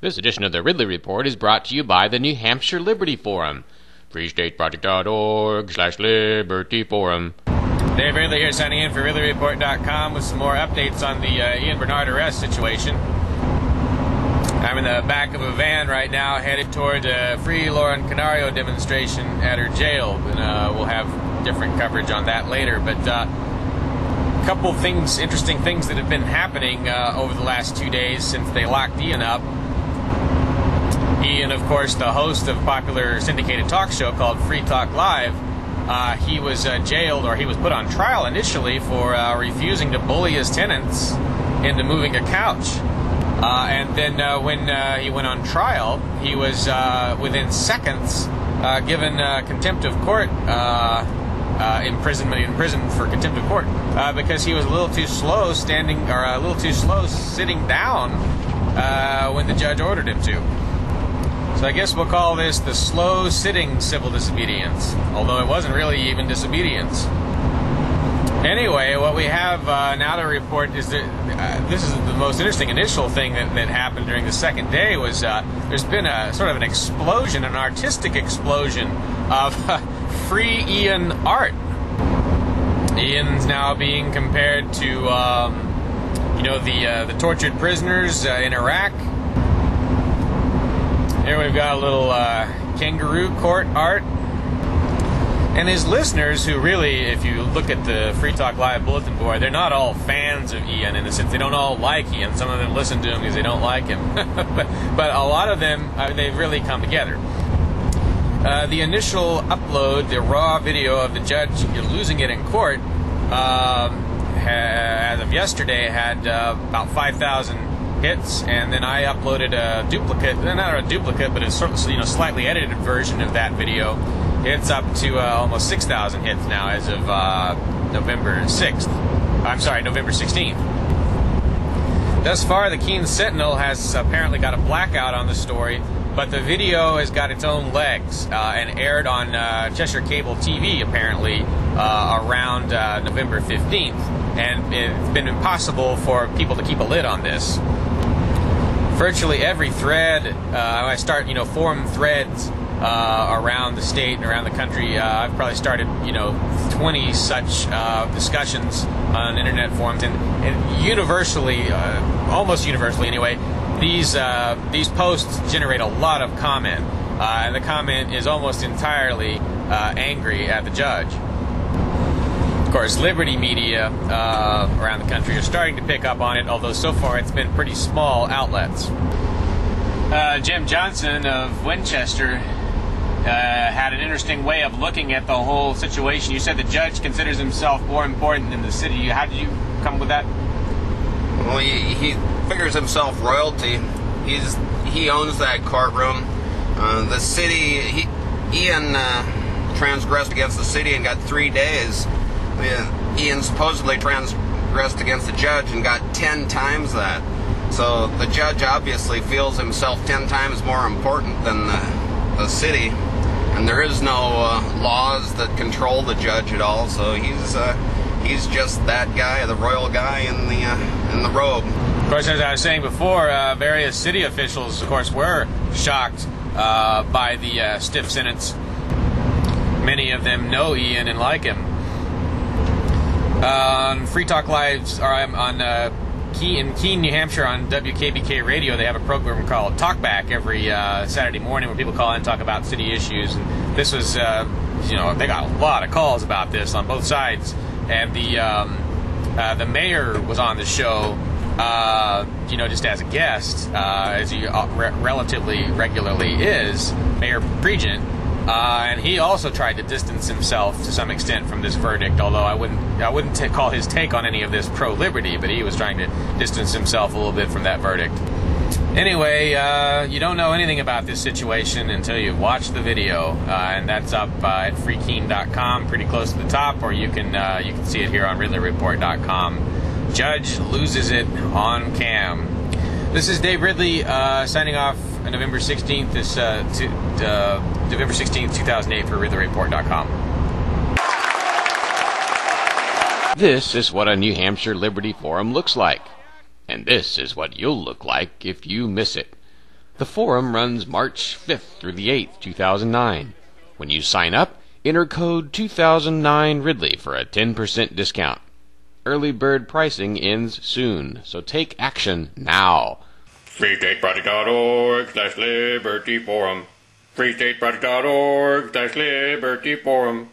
This edition of the Ridley Report is brought to you by the New Hampshire Liberty Forum. freestateproject.org/Liberty Forum. Dave Ridley here signing in for RidleyReport.com with some more updates on the Ian Bernard arrest situation. I'm in the back of a van right now headed toward a Free Lauren Canario demonstration at her jail, and we'll have different coverage on that later. But a couple of things, interesting things that have been happening over the last 2 days since they locked Ian up. Ian, of course, the host of a popular syndicated talk show called Free Talk Live, he was jailed, or he was put on trial initially for refusing to bully his tenants into moving a couch. And then when he went on trial, he was within seconds given contempt of court, imprisoned for contempt of court, because he was a little too slow sitting down when the judge ordered him to. So I guess we'll call this the slow-sitting civil disobedience, although it wasn't really even disobedience. Anyway, what we have now to report is that this is the most interesting initial thing that happened during the second day was there's been a sort of an explosion, an artistic explosion of free Ian art. Ian's now being compared to, the tortured prisoners in Iraq. Here we've got a little kangaroo court art. And his listeners, who really, if you look at the Free Talk Live bulletin board, they're not all fans of Ian in the sense they don't all like Ian. Some of them listen to him because they don't like him. but a lot of them, they've really come together. The initial upload, the raw video of the judge losing it in court, as of yesterday, had about 5,000 hits, and then I uploaded a duplicate, not a duplicate, but a sort of, slightly edited version of that video. It's up to almost 6,000 hits now as of November 6th. I'm sorry, November 16th. Thus far, the Keene Sentinel has apparently got a blackout on the story, but the video has got its own legs and aired on Cheshire Cable TV, apparently, around November 15th. And it's been impossible for people to keep a lid on this. Virtually every thread, I start, forum threads around the state and around the country. I've probably started, 20 such discussions on internet forums, and universally, almost universally anyway, these posts generate a lot of comment, and the comment is almost entirely angry at the judge. Of course, liberty media around the country are starting to pick up on it, although so far it's been pretty small outlets. Jim Johnson of Winchester had an interesting way of looking at the whole situation. You said the judge considers himself more important than the city. How did you come with that? Well, he figures himself royalty. He owns that courtroom. The city, Ian transgressed against the city and got 3 days. Ian supposedly transgressed against the judge and got 10 times that. So the judge obviously feels himself 10 times more important than the city, and there is no laws that control the judge at all. So he's just that guy, the royal guy in the robe. Of course, as I was saying before, various city officials, of course, were shocked by the stiff sentence. Many of them know Ian and like him. On Free Talk Live, or on in Keene, New Hampshire, on WKBK Radio, they have a program called Talkback every Saturday morning where people call in and talk about city issues. And this was, they got a lot of calls about this on both sides. And the mayor was on the show, just as a guest, as he relatively regularly is, Mayor Pregent. And he also tried to distance himself to some extent from this verdict, although I wouldn't call his take on any of this pro-liberty, but he was trying to distance himself a little bit from that verdict. Anyway, you don't know anything about this situation until you watch the video, and that's up at freekeene.com, pretty close to the top, or you can see it here on RidleyReport.com. Judge loses it on cam. This is Dave Ridley signing off on November 16th, November 16th, 2008 for RidleyReport.com. This is what a New Hampshire Liberty Forum looks like. And this is what you'll look like if you miss it. The forum runs March 5th through the 8th, 2009. When you sign up, enter code 2009Ridley for a 10% discount. Early bird pricing ends soon, so take action now. FreeStateProject.org/LibertyForum. FreeStateProject.org/LibertyForum.